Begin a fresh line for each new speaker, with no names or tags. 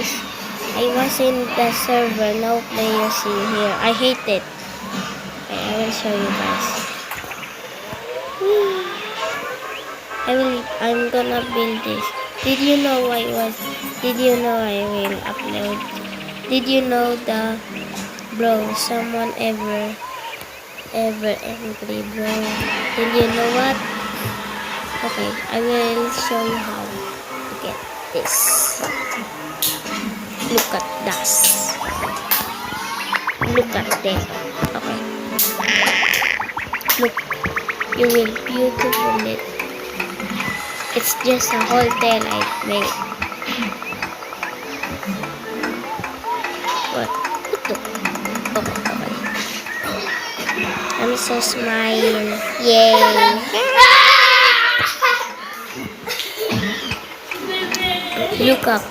guys. I was in the server, no players in here. I hate it. Okay, I will show you guys. I'm gonna build this. Did you know I will upload? Did you know bro, someone ever angry, bro? Did you know what? Okay, I will show you how to get this. Look at that. Look at that. Okay. Look, you will beautiful it. It's just a hotel I made. What? Ito. Okay. I'm so smile. Yay! Look up.